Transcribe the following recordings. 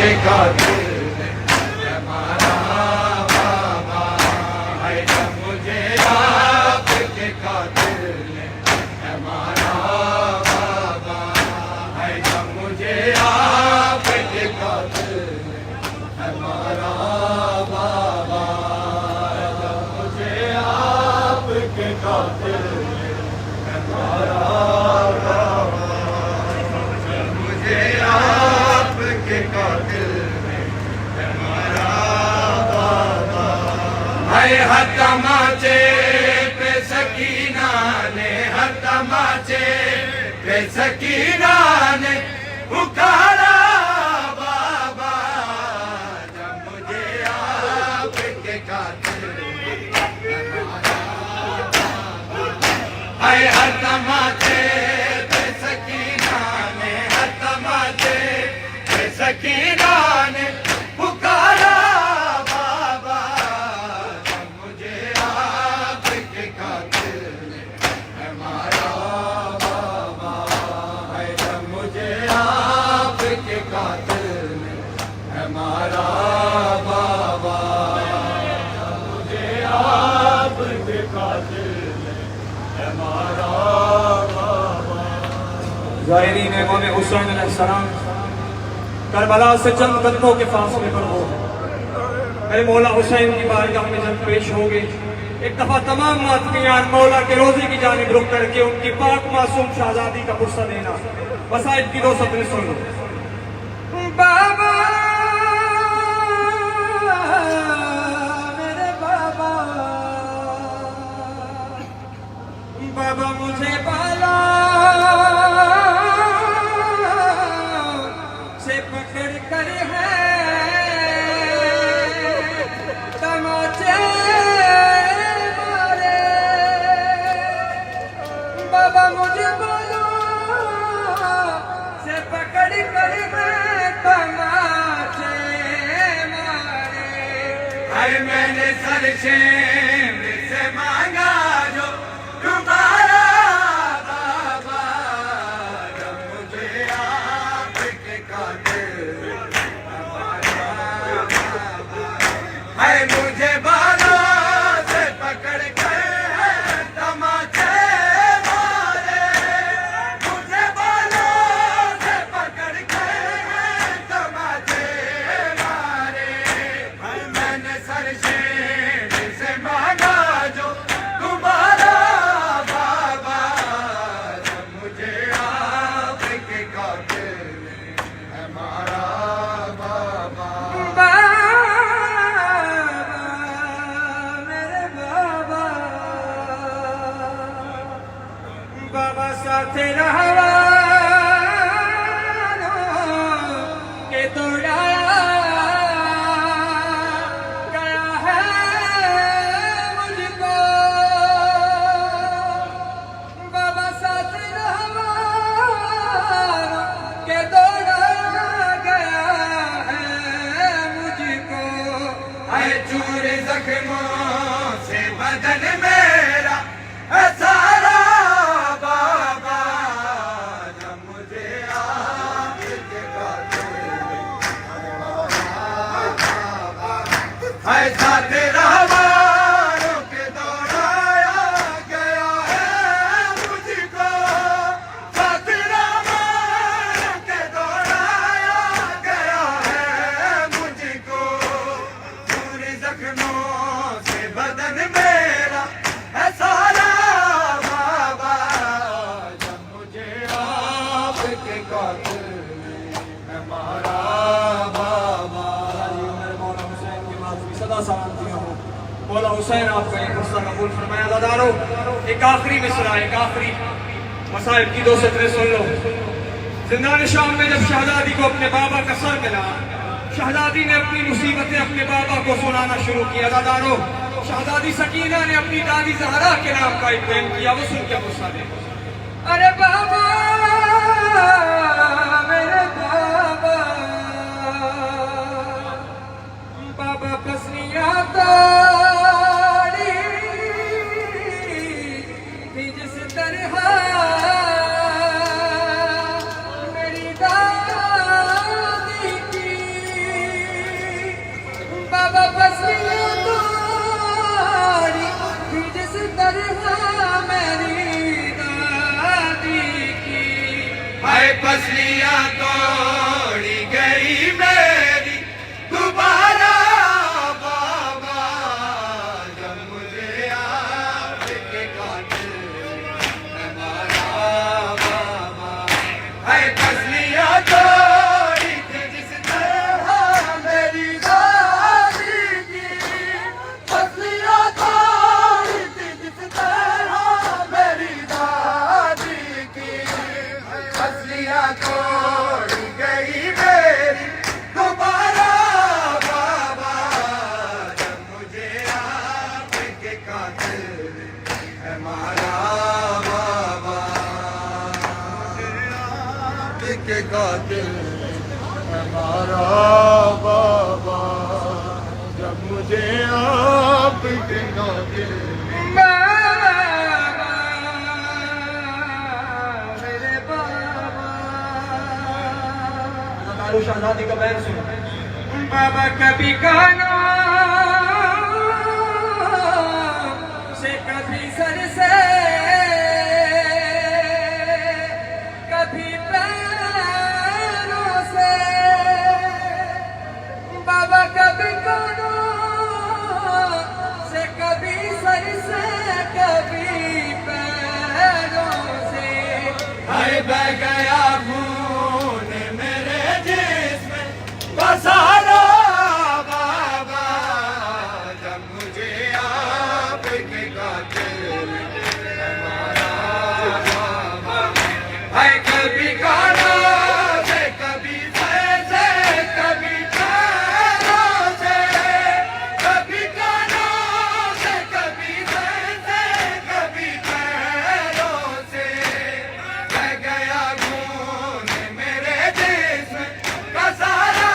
के कातिल हमारा बाबा है, जब मुझे आपके कातिल हमारा बाबा है, जब मुझे आपके कातिल हमारा बाबा, जब मुझे आपके कातिल हमारा बाबा, जब मुझे आपके कातिल हमारा बाबा है। हतमाचे पे सकीना ने, हतमाचे पे सकीना ने पुकारा बाबा, जब मुझे आपके कातिल हमारा बाबा है। हतमाचे पे सकीना ने, हतमाचे पे सकीना ने पुकारा बाबा, जब मुझे आपके कातिल हमारा बाबा है, जब मुझे आपके कातिल हमारा बाबा, जब मुझे आपके कातिल हमारा बाबा। ज़ाहिरीन इमाम हुसैन अलैहिस्सलाम करबला से चंद कदमों के फासले पर हो, मेरे मौला हुसैन की बारगाह में जब पेश होंगे, एक दफा तमाम मातमियान मौला के रोजे की जानिब रुक करके उनकी पाक मासूम शहजादी का गुस्सा देना। वसाइद की दो सतरें सुन लो। बाबा मेरे बाबा, बाबा मुझे बाला से पकड़ कर है तमाचे मारे, बाबा मुझे बाला से पकड़ कर है तमाचे मारे। है मैंने सरशेम से मांगा जो तुम्हारा बाबा, जब मुझे आपके कातिल हमारा बाबा है, मुझे बालों से पकड़ कर तमाचे मारे, मुझे बालों से पकड़ कर तमाचे मारे। है मैंने सरशेर से मांगा जो तुम्हारा बाबा, जब मुझे आपके कातिल हमारा बाबा। मेरे बाबा, बाबा साथे रहवा के दौड़ाया गया है मुझको, बाबा साथे रहवा के दौड़ाया गया है मुझको। है चूर जख्मों से बदन मेरा है सारा बाबा, जब मुझे आपके कातिल हमारा बाबा है, साथ रहवारों के दौड़ाया गया है मुझको, साथ रहवारों के दौड़ाया गया है मुझको। पूरे जख्मों से बदन मेरा है सारा बाबा, जब मुझे आपके कातिल हमारा बाबा। मेरे मौला हुसैन की बात भी सदा सलामती हो। मौला हुसैन आपका एक गुस्सा कबूल फरमाया। दादारो एक आखिरी मिसरा, एक आखिरी मसाइब की दो सतरें सुन लो। जिंदान शाम में जब शहजादी को अपने बाबा का सर मिला, शहजादी ने अपनी मुसीबतें अपने बाबा को सुनाना शुरू किया। दादारो शहजादी सकीना ने अपनी दादी ज़हरा के नाम का एक प्रेम किया, वो सुन के गुस्सा दे। अरे बाबा मेरे बाबा, बाबा पसलियां तारी थी जिस तरह मेरी दादी की, बाबा पसलियां तोड़ी थी जिस तरह मेरी दादी की। हाय पसलियां तोड़ी गई मेरी दोबारा बाबा, जब मुझे आपके कातिल है मारा बाबा। हाय पसलियां तोड़ी थी जिस तरह मेरी दादी की, पसलियां तोड़ी थी जिस तरह मेरी दादी की। पसलियां तोड़ी गई मेरी दोबारा बाबा, जब मुझे आपके कातिल है मारा बाबा। आपके कातिल है मारा बाबा, जब मुझे आपके कातिल बाबा मेरे बाबा। तारू शहजादी का बैर सुनो। बाबा कभी कानों से कभी सर से कभी पैरों से। बाबा कभी कानों से कभी सर से कभी पैरों से। हाय बह गया खून मेरे जिस्म बसारा बाबा, जब मुझे आपके कातिल है मारा बाबा। हाय कभी कानों से कभी सर से कभी पैरों से, कभी कानों से कभी सर से कभी पैरों से। बह गया खून मेरे जिस्म का सारा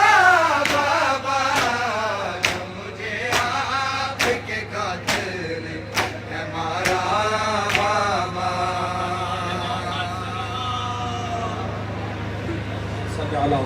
बाबा, जब मुझे आपके कातिल है मारा बाबा। सजा ला